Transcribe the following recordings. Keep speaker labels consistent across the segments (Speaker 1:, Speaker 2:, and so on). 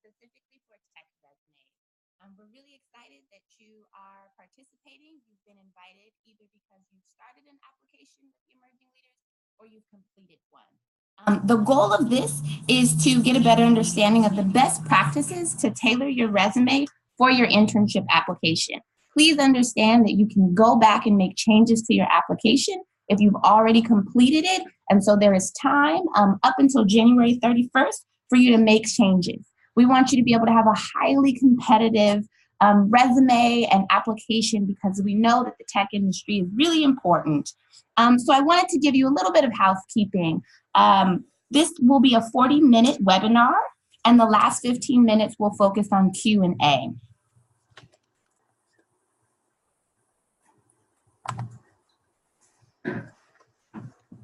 Speaker 1: specifically for tech resumes. We're really excited that you are participating. You've been invited either because you've started an application with the Emerging Leaders or you've completed one. The goal of this is to get a better understanding of the best practices to tailor your resume for your internship application. Please understand that you can go back and make changes to your application if you've already completed it. And so there is time up until January 31st for you to make changes. We want you to be able to have a highly competitive resume and application because we know that the tech industry is really important. So I wanted to give you a little bit of housekeeping. This will be a 40-minute webinar, and the last 15 minutes will focus on Q&A.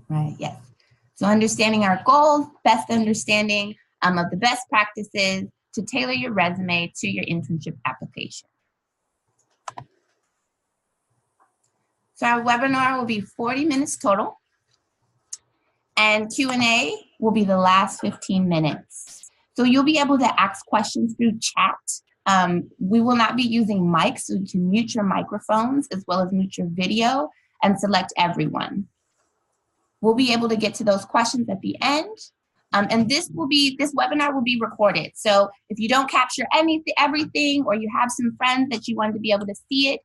Speaker 1: Right, yes. So understanding our goals, best understanding of the best practices to tailor your resume to your internship application. So our webinar will be 40 minutes total, and Q&A will be the last 15 minutes. So you'll be able to ask questions through chat. We will not be using mics, so you can mute your microphones as well as mute your video and select everyone. We'll be able to get to those questions at the end. And this webinar will be recorded. So if you don't capture everything, or you have some friends that you want to be able to see it,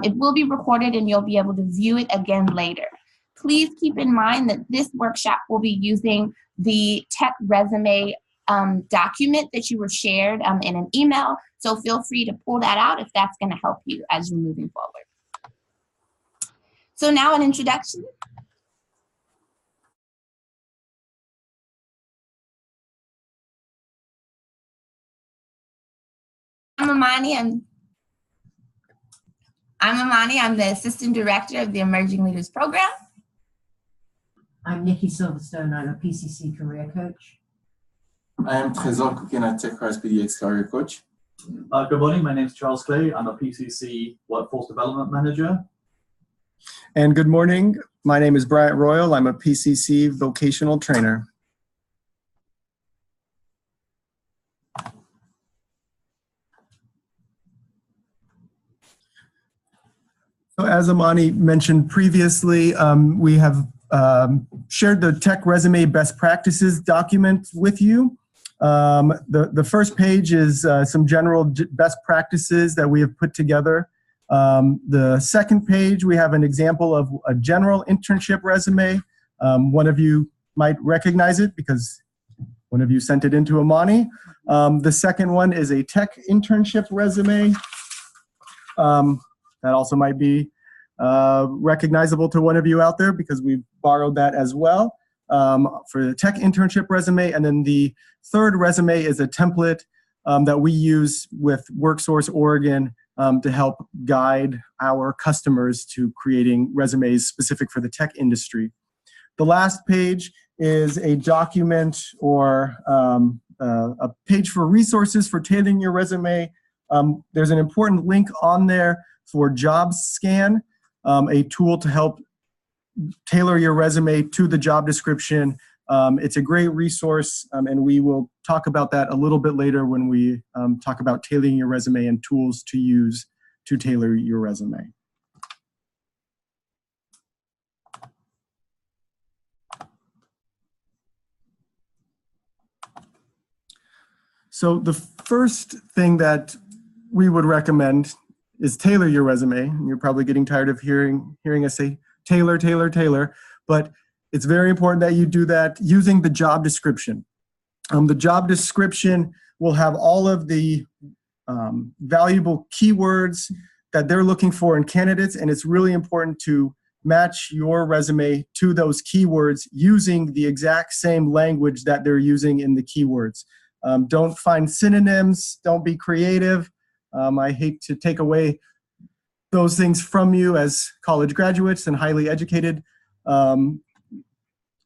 Speaker 1: it will be recorded and you'll be able to view it again later. Please keep in mind that this workshop will be using the tech resume document that you were shared in an email. So feel free to pull that out if that's going to help you as you're moving forward. So now an introduction. I'm Amani. I'm the Assistant Director of the Emerging Leaders Program.
Speaker 2: I'm Nikki Silverstone. I'm a PCC career coach.
Speaker 3: I am Trésor Koukena, TechRise PDX career coach.
Speaker 4: Good morning, my name is Charles Clay. I'm a PCC Workforce Development Manager.
Speaker 5: And good morning, my name is Bryant Royal. I'm a PCC vocational trainer. So as Amani mentioned previously, we have shared the tech resume best practices document with you. The first page is some general best practices that we have put together. The second page, we have an example of a general internship resume. One of you might recognize it because one of you sent it into Amani. The second one is a tech internship resume. That also might be recognizable to one of you out there because we've borrowed that as well for the tech internship resume. And then the third resume is a template that we use with WorkSource Oregon to help guide our customers to creating resumes specific for the tech industry. The last page is a document or a page for resources for tailoring your resume. There's an important link on there for JobScan, a tool to help tailor your resume to the job description. It's a great resource, and we will talk about that a little bit later when we talk about tailoring your resume and tools to use to tailor your resume. So the first thing that we would recommend is tailor your resume. And you're probably getting tired of hearing us say tailor, tailor, tailor, but it's very important that you do that using the job description. The job description will have all of the valuable keywords that they're looking for in candidates, and it's really important to match your resume to those keywords using the exact same language that they're using in the keywords. Don't find synonyms, don't be creative. I hate to take away those things from you as college graduates and highly educated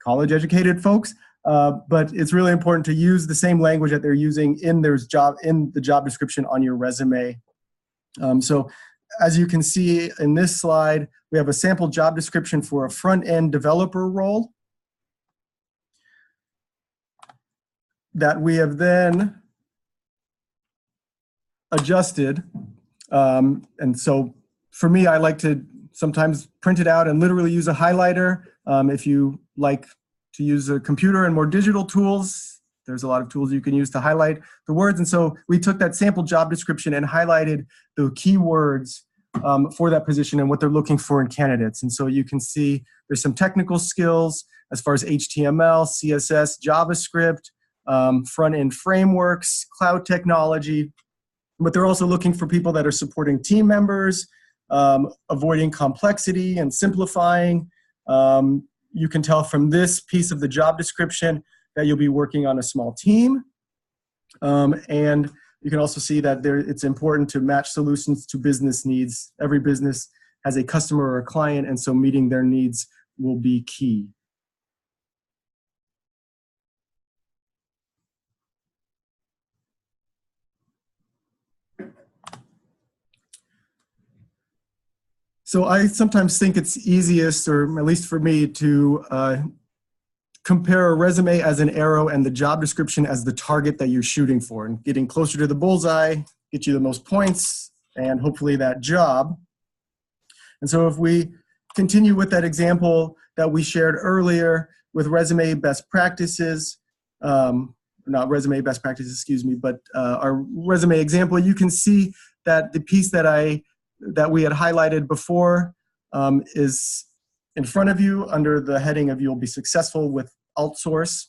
Speaker 5: college-educated folks, but it's really important to use the same language that they're using in the job description on your resume. So as you can see in this slide, we have a sample job description for a front-end developer role that we have then adjusted. And so for me, I like to sometimes print it out and literally use a highlighter. If you like to use a computer and more digital tools, there's a lot of tools you can use to highlight the words. And so we took that sample job description and highlighted the keywords for that position and what they're looking for in candidates. And so you can see there's some technical skills as far as HTML, CSS, JavaScript, front-end frameworks, cloud technology. But they're also looking for people that are supporting team members, avoiding complexity and simplifying. You can tell from this piece of the job description that you'll be working on a small team. And you can also see that it's important to match solutions to business needs. Every business has a customer or a client, and so meeting their needs will be key. So I sometimes think it's easiest, or at least for me, to compare a resume as an arrow and the job description as the target that you're shooting for. And getting closer to the bullseye, get you the most points, and hopefully that job. And so if we continue with that example that we shared earlier with resume best practices, not resume best practices, excuse me, but our resume example, you can see that the piece that we had highlighted before is in front of you under the heading of "You'll be successful with outsource"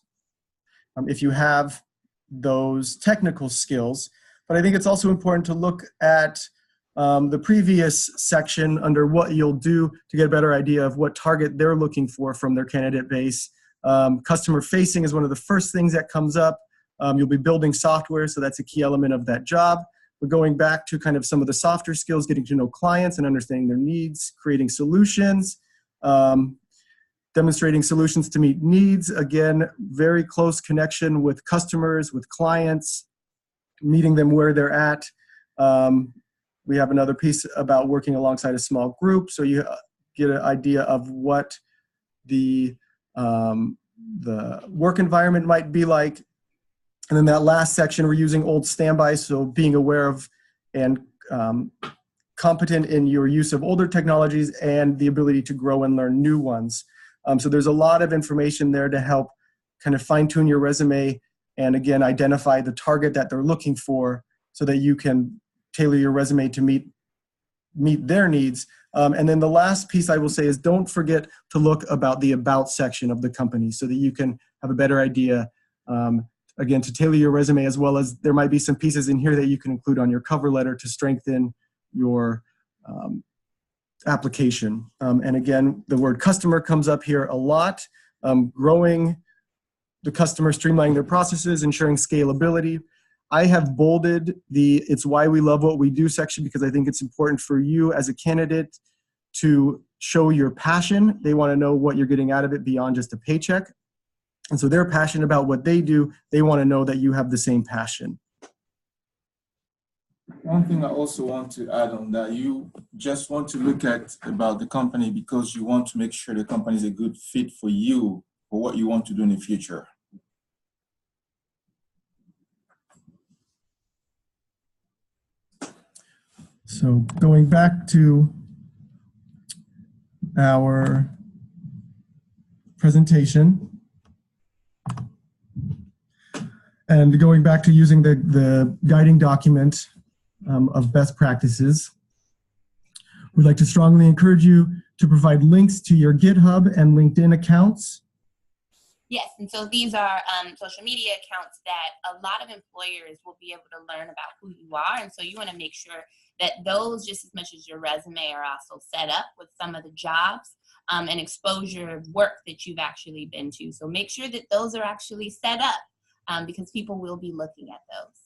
Speaker 5: if you have those technical skills. But I think it's also important to look at the previous section under "What you'll do" to get a better idea of what target they're looking for from their candidate base. Customer facing is one of the first things that comes up. You'll be building software, so that's a key element of that job. But going back to kind of some of the softer skills, getting to know clients and understanding their needs, creating solutions, demonstrating solutions to meet needs. Again, very close connection with customers, with clients, meeting them where they're at. We have another piece about working alongside a small group, so you get an idea of what the work environment might be like. And then that last section, we're using old standbys, so being aware of and competent in your use of older technologies and the ability to grow and learn new ones. So there's a lot of information there to help kind of fine-tune your resume and, again, identify the target that they're looking for so that you can tailor your resume to meet their needs. And then the last piece I will say is don't forget to look about the about section of the company so that you can have a better idea, again, to tailor your resume, as well as there might be some pieces in here that you can include on your cover letter to strengthen your application. And again, the word customer comes up here a lot. Growing the customer, streamlining their processes, ensuring scalability. I have bolded the "It's why we love what we do" section because I think it's important for you as a candidate to show your passion. They want to know what you're getting out of it beyond just a paycheck. And so they're passionate about what they do. They want to know that you have the same passion.
Speaker 3: One thing I also want to add on that, you just want to look at about the company because you want to make sure the company is a good fit for you, for what you want to do in the future.
Speaker 5: So going back to our presentation, and going back to using the guiding document of best practices, we'd like to strongly encourage you to provide links to your GitHub and LinkedIn accounts.
Speaker 1: Yes, and so these are social media accounts that a lot of employers will be able to learn about who you are. And so you want to make sure that those, just as much as your resume, are also set up with some of the jobs and exposure of work that you've actually been to. So make sure that those are actually set up because people will be looking at those.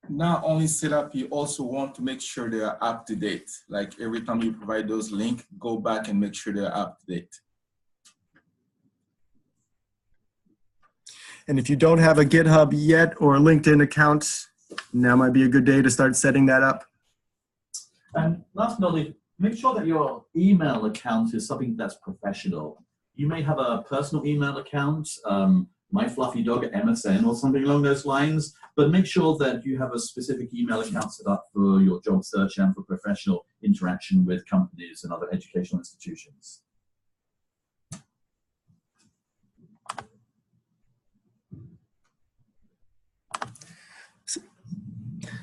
Speaker 3: Not only set up, you also want to make sure they are up to date. Like every time you provide those links, go back and make sure they're up to date.
Speaker 5: And if you don't have a GitHub yet or a LinkedIn account, now might be a good day to start setting that up.
Speaker 4: And last but not least, make sure that your email account is something that's professional. You may have a personal email account myfluffydog@MSN or something along those lines. But make sure that you have a specific email account set up for your job search and for professional interaction with companies and other educational institutions.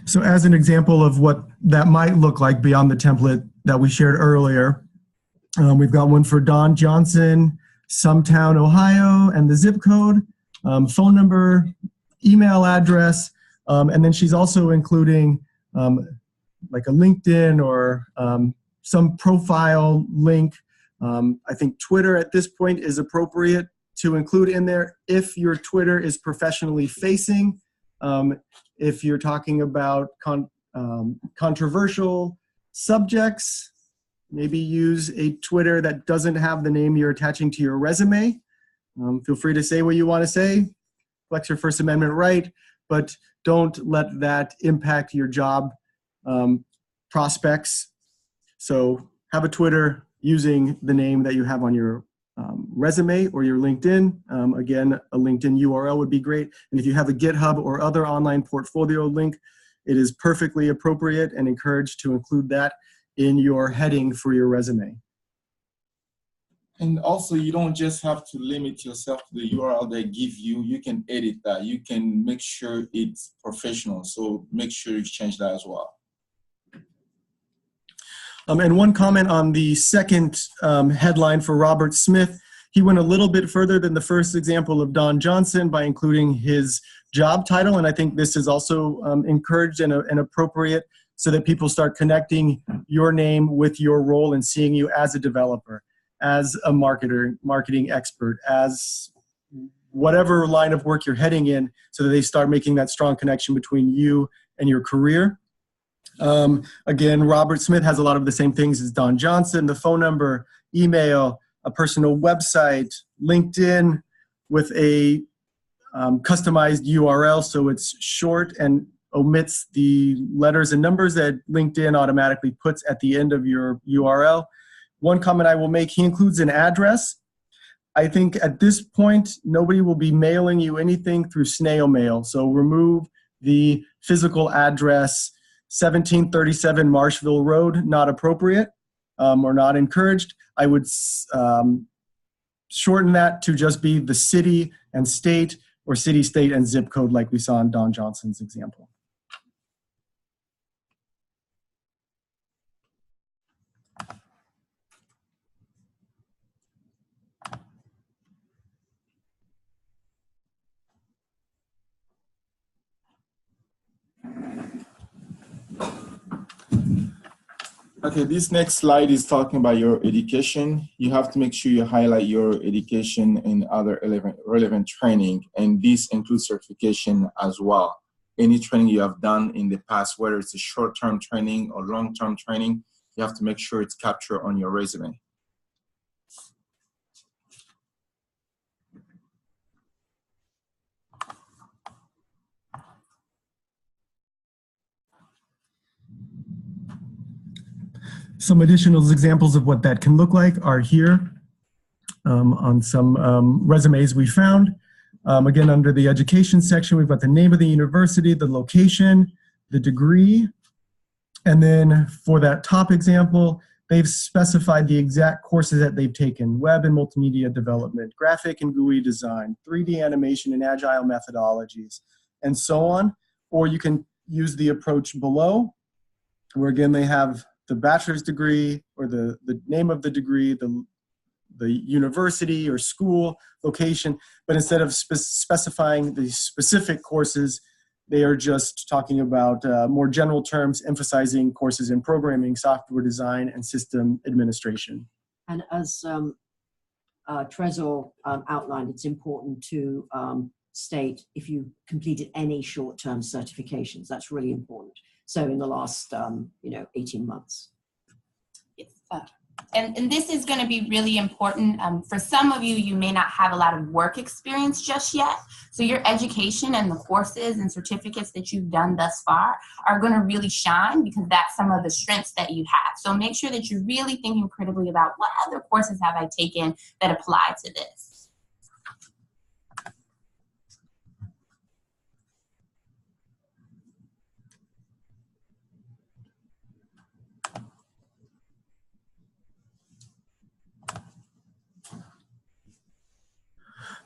Speaker 5: So as an example of what that might look like beyond the template that we shared earlier, we've got one for Don Johnson, Sumtown, Ohio, and the zip code, phone number, email address, and then she's also including like a LinkedIn or some profile link. I think Twitter at this point is appropriate to include in there if your Twitter is professionally facing. If you're talking about controversial subjects, maybe use a Twitter that doesn't have the name you're attaching to your resume. Feel free to say what you want to say, flex your First Amendment right, but don't let that impact your job prospects. So have a Twitter using the name that you have on your resume or your LinkedIn. Again, a LinkedIn URL would be great. And if you have a GitHub or other online portfolio link, it is perfectly appropriate and encouraged to include that in your heading for your resume.
Speaker 3: And also, you don't just have to limit yourself to the URL they give you. You can edit that. You can make sure it's professional. So make sure you change that as well.
Speaker 5: And one comment on the second headline for Robert Smith. He went a little bit further than the first example of Don Johnson by including his job title. And I think this is also encouraged and appropriate so that people start connecting your name with your role and seeing you as a developer, as a marketer, marketing expert, as whatever line of work you're heading in, so that they start making that strong connection between you and your career. Again, Robert Smith has a lot of the same things as Don Johnson: the phone number, email, a personal website, LinkedIn with a customized URL, so it's short and omits the letters and numbers that LinkedIn automatically puts at the end of your URL. One comment I will make, he includes an address. I think at this point, nobody will be mailing you anything through snail mail, so remove the physical address, 1737 Marshville Road, not appropriate or not encouraged. I would shorten that to just be the city and state, or city, state, and zip code like we saw in Don Johnson's example.
Speaker 3: Okay, this next slide is talking about your education. You have to make sure you highlight your education and other relevant training, and this includes certification as well. Any training you have done in the past, whether it's a short-term training or long-term training, you have to make sure it's captured on your resume.
Speaker 5: Some additional examples of what that can look like are here on some resumes we found. Again, under the education section, we've got the name of the university, the location, the degree, and then for that top example, they've specified the exact courses that they've taken: web and multimedia development, graphic and GUI design, 3D animation and agile methodologies, and so on. Or you can use the approach below, where again they have the bachelor's degree or the name of the degree, the university or school location, but instead of specifying the specific courses, they are just talking about more general terms, emphasizing courses in programming, software design, and system administration.
Speaker 2: And as Trezor outlined, it's important to state if you completed any short-term certifications. That's really important. So in the last, 18 months.
Speaker 1: And this is going to be really important. For some of you, you may not have a lot of work experience just yet. So your education and the courses and certificates that you've done thus far are going to really shine, because that's some of the strengths that you have. So make sure that you're really thinking critically about what other courses have I taken that apply to this.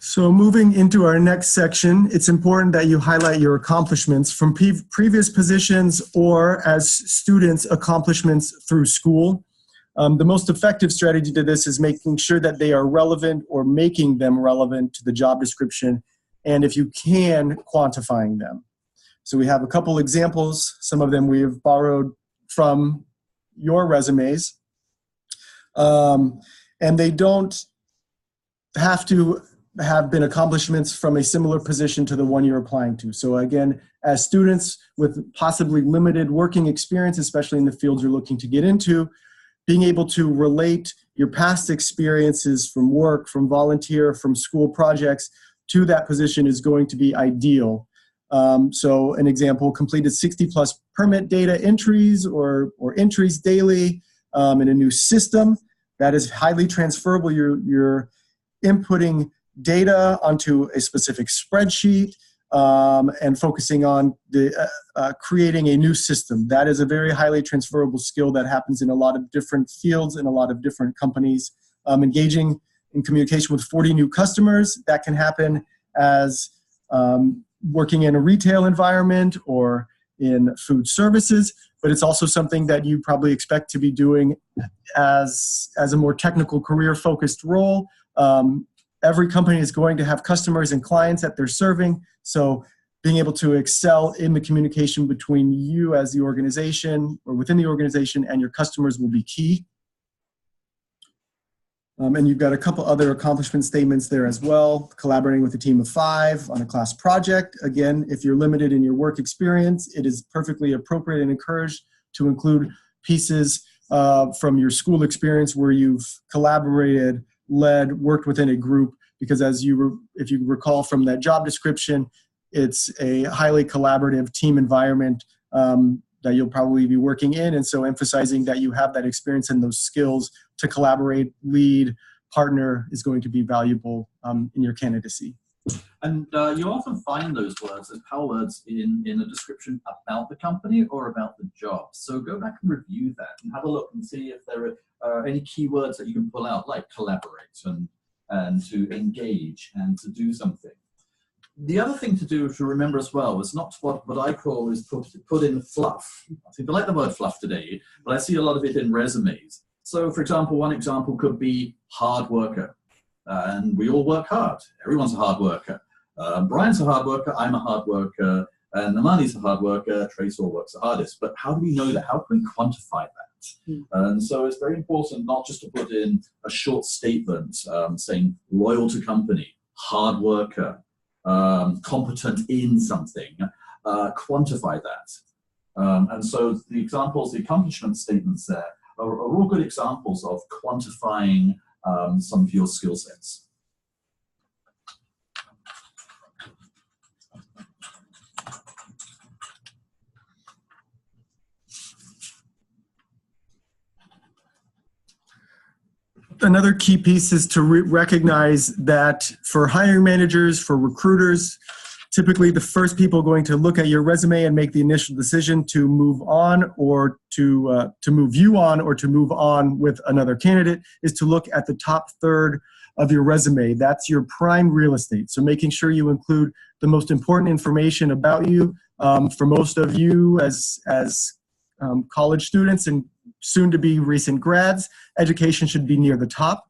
Speaker 5: So moving into our next section, it's important that you highlight your accomplishments from previous positions or as students' accomplishments through school. The most effective strategy to this is making sure that they are relevant or making them relevant to the job description, and if you can, quantifying them. So we have a couple examples. Some of them we have borrowed from your resumes. And they don't have to have been accomplishments from a similar position to the one you're applying to. So again, as students with possibly limited working experience, especially in the fields you're looking to get into, being able to relate your past experiences from work, from volunteer, from school projects to that position is going to be ideal. So an example, completed 60 plus permit data entries or entries daily in a new system. That is highly transferable. You're inputting data onto a specific spreadsheet and focusing on creating a new system. That is a very highly transferable skill that happens in a lot of different fields and a lot of different companies. Engaging in communication with 40 new customers, that can happen as working in a retail environment or in food services, but it's also something that you probably expect to be doing as a more technical career-focused role. Every company is going to have customers and clients that they're serving, so being able to excel in the communication between you as the organization or within the organization and your customers will be key. And you've got a couple other accomplishment statements there as well. Collaborating with a team of 5 on a class project. Again, if you're limited in your work experience, it is perfectly appropriate and encouraged to include pieces from your school experience where you've collaborated, led, worked within a group, because if you recall from that job description, it's a highly collaborative team environment that you'll probably be working in. And so emphasizing that you have that experience and those skills to collaborate, lead, partner is going to be valuable in your candidacy.
Speaker 4: And you often find those words as power words in a description about the company or about the job. So go back and review that and have a look and see if there are any keywords that you can pull out, like collaborate and to engage and to do something. The other thing to do, to remember as well, is not what I call is put in fluff. I think I like the word fluff today, but I see a lot of it in resumes. So for example, one example could be hard worker. And we all work hard. Everyone's a hard worker. Brian's a hard worker, I'm a hard worker, and Amani's a hard worker, Trace all works the hardest. But how do we know that? How can we quantify that? And so it's very important not just to put in a short statement saying loyal to company, hard worker, competent in something, quantify that. And so the examples, the accomplishment statements there are all good examples of quantifying some of your skill sets.
Speaker 5: Another key piece is to recognize that for hiring managers, for recruiters, typically the first people going to look at your resume and make the initial decision to move on or to move you on or to move on with another candidate is to look at the top third of your resume. That's your prime real estate. So making sure you include the most important information about you. For most of you as college students and soon to be recent grads, education should be near the top.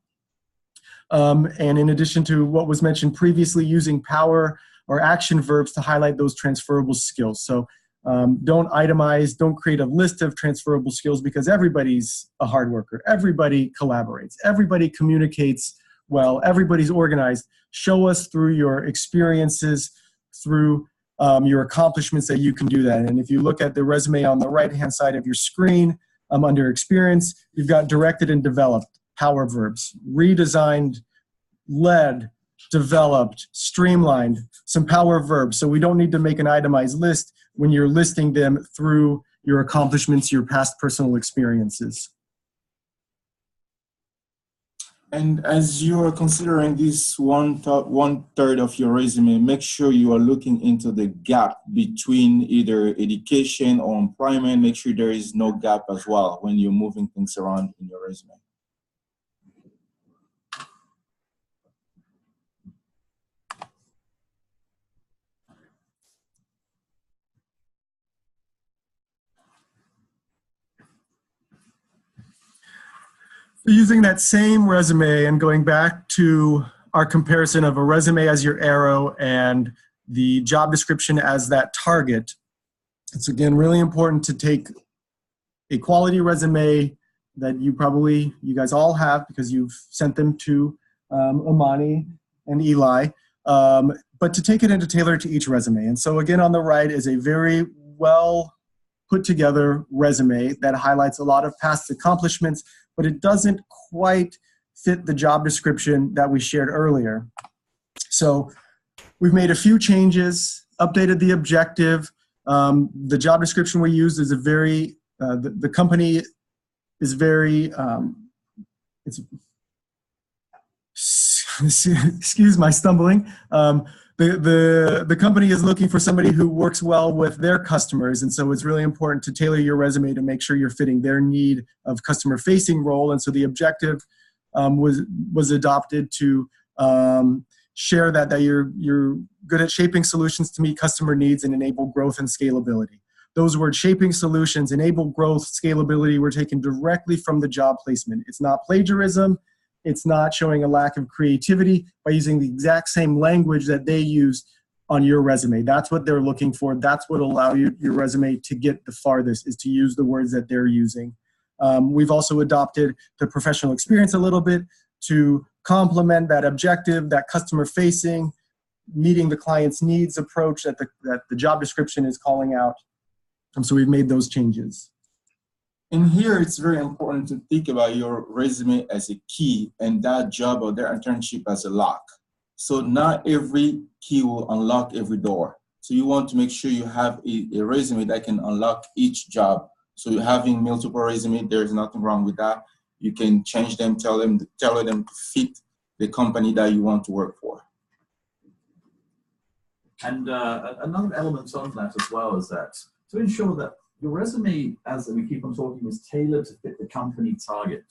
Speaker 5: And in addition to what was mentioned previously, using power or action verbs to highlight those transferable skills. So don't itemize, don't create a list of transferable skills because everybody's a hard worker. Everybody collaborates. Everybody communicates well. Everybody's organized. Show us through your experiences, through your accomplishments that you can do that. And if you look at the resume on the right-hand side of your screen, under experience, you've got directed and developed, power verbs, redesigned, led, developed, streamlined, some power verbs. So we don't need to make an itemized list when you're listing them through your accomplishments, your past personal experiences.
Speaker 3: And as you are considering this one third of your resume, make sure you are looking into the gap between either education or employment. Make sure there is no gap as well when you're moving things around in your resume.
Speaker 5: Using that same resume and going back to our comparison of a resume as your arrow and the job description as that target, it's again really important to take a quality resume that you guys all have because you've sent them to Amani and Eli, but to take it and to tailor it to each resume. And so again, on the right is a very well put together resume that highlights a lot of past accomplishments, but it doesn't quite fit the job description that we shared earlier. So we've made a few changes, updated the objective. The job description we used is the company is very, excuse my stumbling. The company is looking for somebody who works well with their customers, and so it's really important to tailor your resume to make sure you're fitting their need of customer-facing role. And so the objective was adopted to share that you're good at shaping solutions to meet customer needs and enable growth and scalability. Those words, shaping solutions, enable growth, scalability, were taken directly from the job placement. It's not plagiarism. It's not showing a lack of creativity by using the exact same language that they used on your resume. That's what they're looking for. That's what will allow your resume to get the farthest, is to use the words that they're using. We've also adopted the professional experience a little bit to complement that objective, that customer-facing, meeting the client's needs approach that the job description is calling out. And so we've made those changes.
Speaker 3: In here, it's very important to think about your resume as a key and that job or their internship as a lock. So not every key will unlock every door. So you want to make sure you have a resume that can unlock each job. So having multiple resumes, there's nothing wrong with that. You can change them, tailor them to fit the company that you want to work for.
Speaker 4: And another element on that as well is that to ensure that your resume, as we keep on talking, is tailored to fit the company target.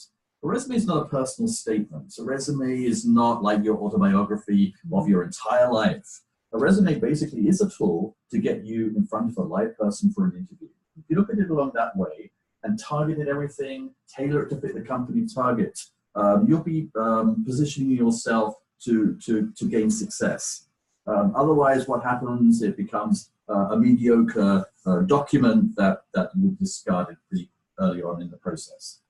Speaker 4: A resume is not a personal statement. A resume is not like your autobiography of your entire life. A resume basically is a tool to get you in front of a live person for an interview. If you look at it along that way and targeted everything, tailor it to fit the company target, you'll be positioning yourself to gain success. Otherwise, what happens, it becomes a mediocre document that you discarded pretty early on in the process.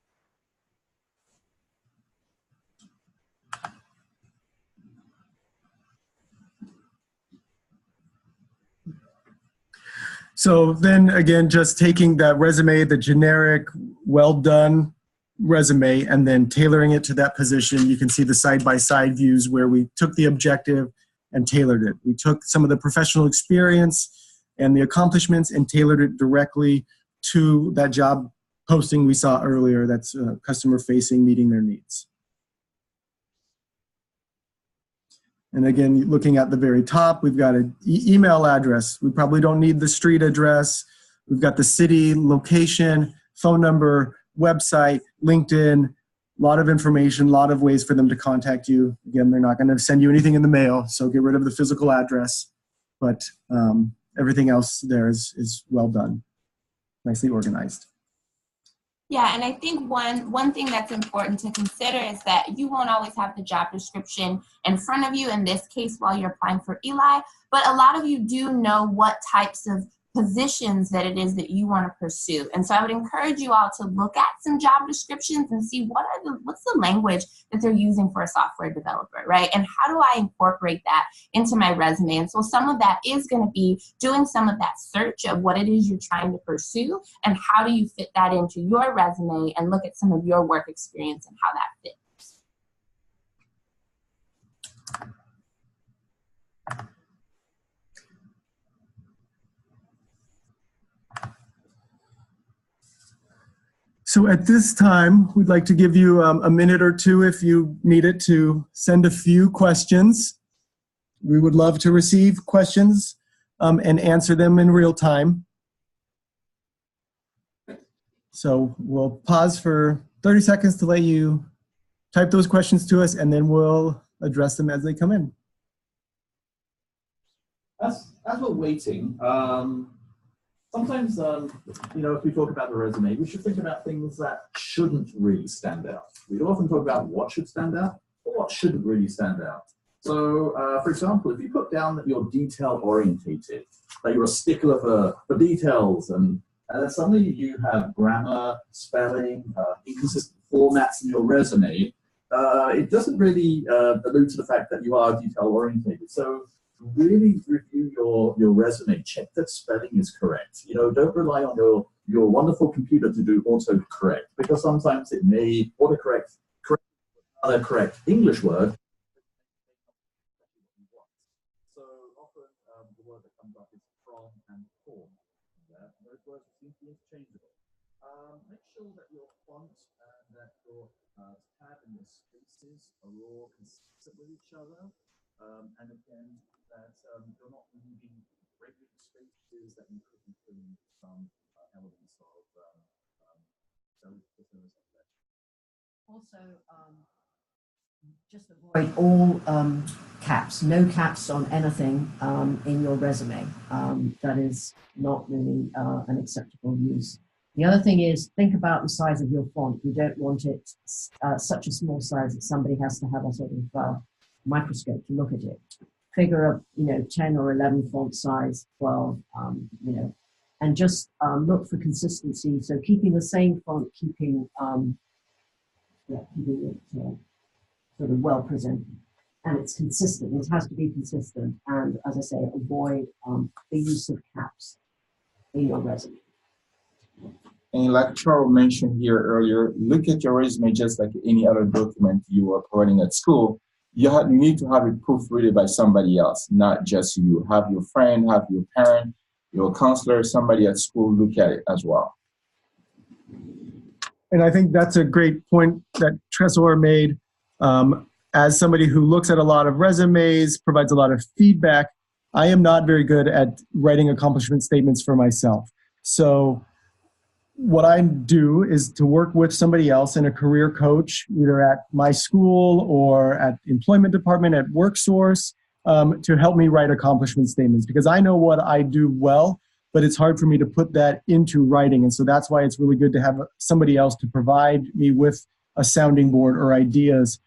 Speaker 5: So then again, just taking that resume, the generic, well done resume, and then tailoring it to that position. You can see the side-by-side views where we took the objective and tailored it. We took some of the professional experience and the accomplishments and tailored it directly to that job posting we saw earlier that's customer-facing, meeting their needs. And again, looking at the very top, we've got an email address. We probably don't need the street address. We've got the city, location, phone number, website, LinkedIn, a lot of information, a lot of ways for them to contact you. Again, they're not going to send you anything in the mail, so get rid of the physical address. But everything else there is well done, nicely organized.
Speaker 1: Yeah, and I think one thing that's important to consider is that you won't always have the job description in front of you, in this case, while you're applying for Eli, but a lot of you do know what types of positions that it is that you want to pursue. And so I would encourage you all to look at some job descriptions and see what's the language that they're using for a software developer, right? And how do I incorporate that into my resume? And so some of that is going to be doing some of that search of what it is you're trying to pursue and how do you fit that into your resume and look at some of your work experience and how that fits.
Speaker 5: So at this time, we'd like to give you a minute or two, if you need it, to send a few questions. We would love to receive questions and answer them in real time. So we'll pause for 30 seconds to let you type those questions to us, and then we'll address them as they come in.
Speaker 4: As we're waiting, Sometimes, if we talk about the resume, we should think about things that shouldn't really stand out. We often talk about what should stand out or what shouldn't really stand out. So, for example, if you put down that you're detail-orientated, that you're a stickler for details, and then suddenly you have grammar, spelling, inconsistent formats in your resume, it doesn't really allude to the fact that you are detail-orientated. So, really review your resume. Check that spelling is correct. Don't rely on your wonderful computer to do autocorrect, because sometimes it may autocorrect another correct English word. So often the word that comes up is from and for. Those words seem to be interchangeable. Make sure that your font and that your tab and your spaces are all consistent with each other. And again, that you're not leaving great big spaces that you could be filling some elements of
Speaker 2: Also, just avoid all caps, no caps on anything in your resume. That is not really an acceptable use. The other thing is, think about the size of your font. You don't want it such a small size that somebody has to have a sort of microscope to look at it. Figure of 10 or 11 font size, 12, and just look for consistency. So keeping the same font, keeping it sort of well presented, and it's consistent. It has to be consistent, and as I say, avoid the use of caps in your resume.
Speaker 3: And like Charles mentioned here earlier, look at your resume just like any other document you are providing at school. You need to have it proofreaded by somebody else, not just you. Have your friend, have your parent, your counselor, somebody at school look at it as well.
Speaker 5: And I think that's a great point that Tresor made. As somebody who looks at a lot of resumes, provides a lot of feedback, I am not very good at writing accomplishment statements for myself. So what I do is to work with somebody else and a career coach, either at my school or at the employment department at WorkSource, to help me write accomplishment statements, because I know what I do well, but it's hard for me to put that into writing. And so that's why it's really good to have somebody else to provide me with a sounding board or ideas.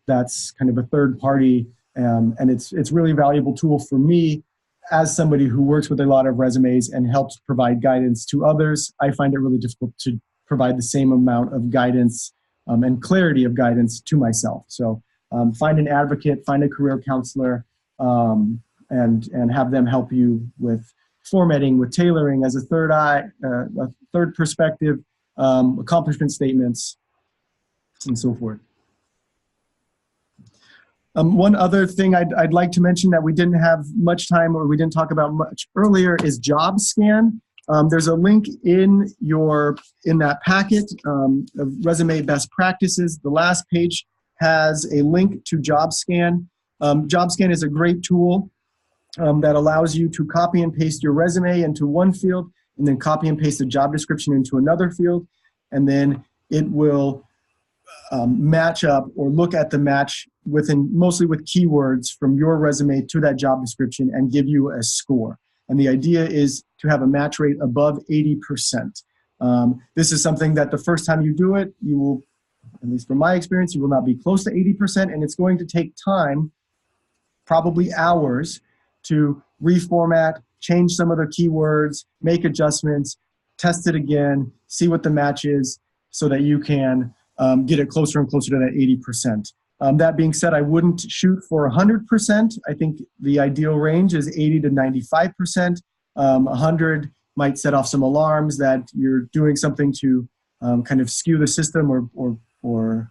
Speaker 5: That's kind of a third party. And it's really a valuable tool for me as somebody who works with a lot of resumes and helps provide guidance to others. I find it really difficult to provide the same amount of guidance and clarity of guidance to myself. So find an advocate, find a career counselor, and have them help you with formatting, with tailoring as a third eye, a third perspective, accomplishment statements, and so forth. One other thing I'd like to mention that we didn't have much time or we didn't talk about much earlier is JobScan. There's a link in that packet of resume best practices. The last page has a link to JobScan. JobScan is a great tool that allows you to copy and paste your resume into one field and then copy and paste the job description into another field. And then it will match up or look at the match mostly with keywords from your resume to that job description and give you a score. And the idea is to have a match rate above 80%. This is something that the first time you do it, you will, at least from my experience, you will not be close to 80%, and it's going to take time, probably hours, to reformat, change some of the keywords, make adjustments, test it again, see what the match is so that you can get it closer and closer to that 80%. That being said, I wouldn't shoot for 100%. I think the ideal range is 80 to 95%. 100 might set off some alarms that you're doing something to kind of skew the system or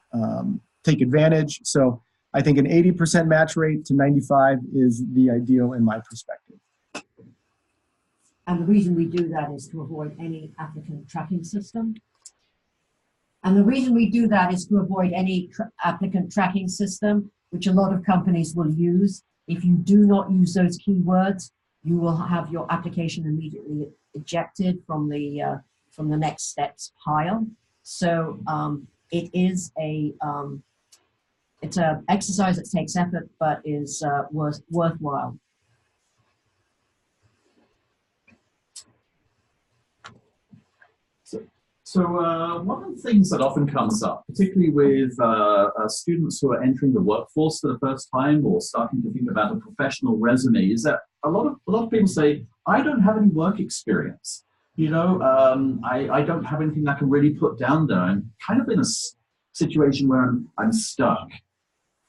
Speaker 5: take advantage. So I think an 80% match rate to 95 is the ideal in my perspective.
Speaker 2: And the reason we do that is to avoid any applicant tracking system. And the reason we do that is to avoid any applicant tracking system, which a lot of companies will use. If you do not use those keywords, you will have your application immediately ejected from the next steps pile. So it is it's an exercise that takes effort, but is worthwhile.
Speaker 4: So one of the things that often comes up, particularly with students who are entering the workforce for the first time or starting to think about a professional resume, is that a lot of people say, "I don't have any work experience. You know, I don't have anything I can really put down there. I'm kind of in a situation where I'm stuck."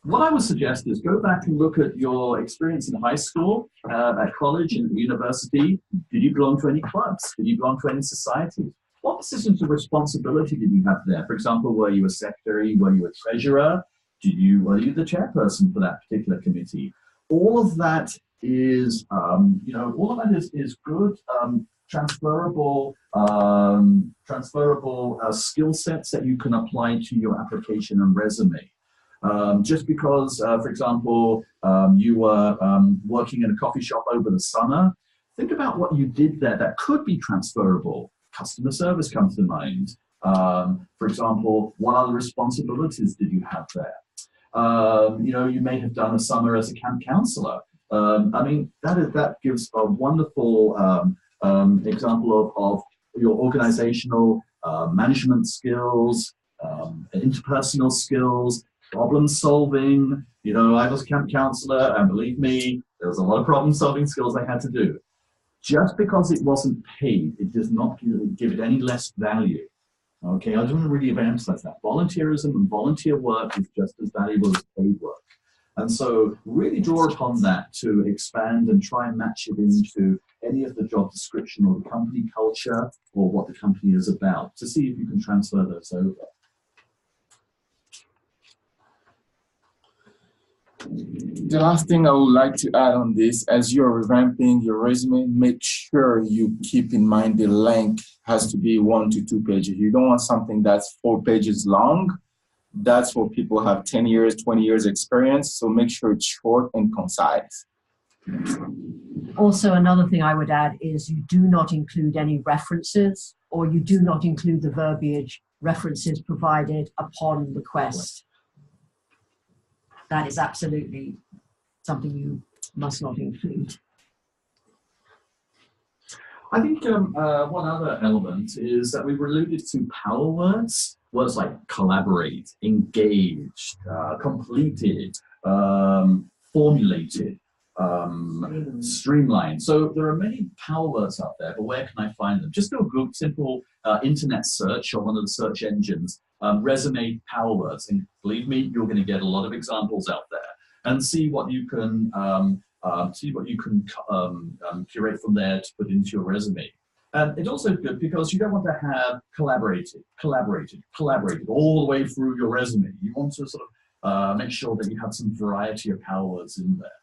Speaker 4: What I would suggest is go back and look at your experience in high school, at college, and university. Did you belong to any clubs? Did you belong to any societies? What positions of responsibility did you have there? For example, were you a secretary? Were you a treasurer? Were you the chairperson for that particular committee? All of that is, is good, transferable skill sets that you can apply to your application and resume. Just because, for example, you were working in a coffee shop over the summer, think about what you did there that could be transferable. Customer service comes to mind. For example, what other responsibilities did you have there? You may have done a summer as a camp counselor. That gives a wonderful example of your organizational management skills, interpersonal skills, problem solving. I was a camp counselor, and believe me, there was a lot of problem solving skills I had to do. Just because it wasn't paid, it does not give it any less value. Okay, I just want to really emphasize that. Volunteerism and volunteer work is just as valuable as paid work. And so really draw upon that to expand and try and match it into any of the job description or the company culture or what the company is about to see if you can transfer those over.
Speaker 3: The last thing I would like to add on this, as you're revamping your resume, make sure you keep in mind the length has to be 1 to 2 pages. You don't want something that's 4 pages long. That's for people who have 10 years, 20 years experience. So make sure it's short and concise.
Speaker 2: Also, another thing I would add is you do not include any references, or you do not include the verbiage references provided upon request. That is absolutely something you must not include.
Speaker 4: I think one other element is that we've alluded to power words. Words like collaborate, engaged, completed, formulated, streamlined. So there are many power words out there, but where can I find them? Just do a Google, simple internet search on one of the search engines, resume power words, and believe me, you're going to get a lot of examples out there, and see what you can curate from there to put into your resume. And it's also good because you don't want to have collaborated all the way through your resume. You want to sort of make sure that you have some variety of power words in there.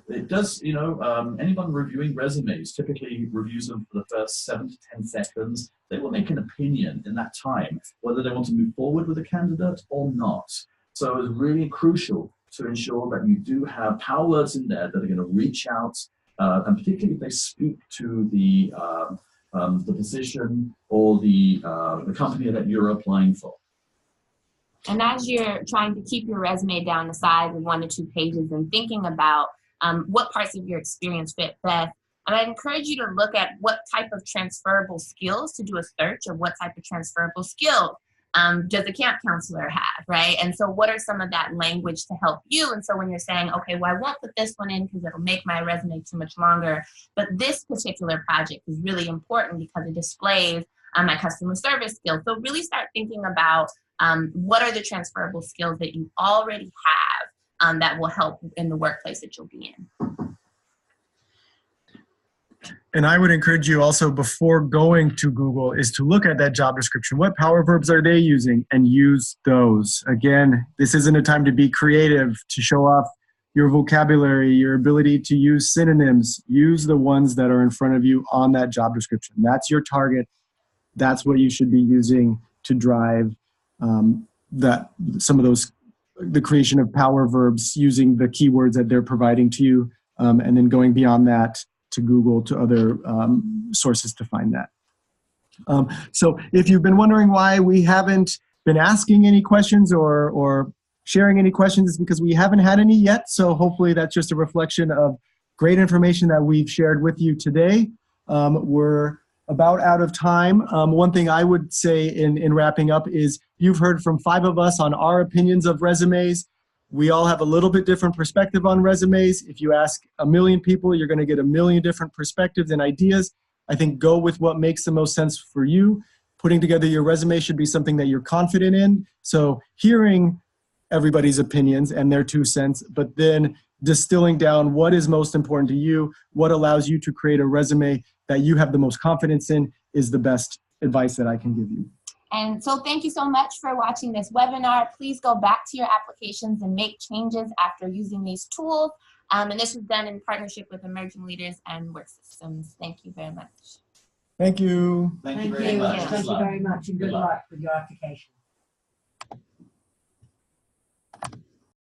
Speaker 4: It does, anyone reviewing resumes typically reviews them for the first 7 to 10 seconds. They will make an opinion in that time, whether they want to move forward with a candidate or not. So it's really crucial to ensure that you do have power words in there that are going to reach out, and particularly if they speak to the position or the company that you're applying for.
Speaker 1: And as you're trying to keep your resume down to size of 1 to 2 pages and thinking about what parts of your experience fit best, I encourage you to look at what type of transferable skills, to do a search of what type of transferable skills does a camp counselor have, right? And so what are some of that language to help you? And so when you're saying, okay, well, I won't put this one in because it'll make my resume too much longer, but this particular project is really important because it displays my customer service skills. So really start thinking about what are the transferable skills that you already have that will help in the workplace that you'll be in.
Speaker 5: And I would encourage you also, before going to Google, is to look at that job description. What power verbs are they using? And use those. Again, this isn't a time to be creative, to show off your vocabulary, your ability to use synonyms. Use the ones that are in front of you on that job description. That's your target. That's what you should be using to drive some of those, the creation of power verbs, using the keywords that they're providing to you, and then going beyond that to Google, to other sources to find that. So if you've been wondering why we haven't been asking any questions or sharing any questions, it's because we haven't had any yet. So hopefully that's just a reflection of great information that we've shared with you today. We're about out of time. One thing I would say in wrapping up is you've heard from 5 of us on our opinions of resumes. We all have a little bit different perspective on resumes. If you ask 1 million people, you're going to get 1 million different perspectives and ideas. I think go with what makes the most sense for you. Putting together your resume should be something that you're confident in. So hearing everybody's opinions and their 2 cents, but then distilling down what is most important to you, what allows you to create a resume that you have the most confidence in is the best advice that I can give you.
Speaker 1: And so thank you so much for watching this webinar. Please go back to your applications and make changes after using these tools. And this was done in partnership with Emerging Leaders and Work Systems. Thank you very much.
Speaker 5: Thank you.
Speaker 4: Thank you very much.
Speaker 2: Thank you very much, and good luck with your application.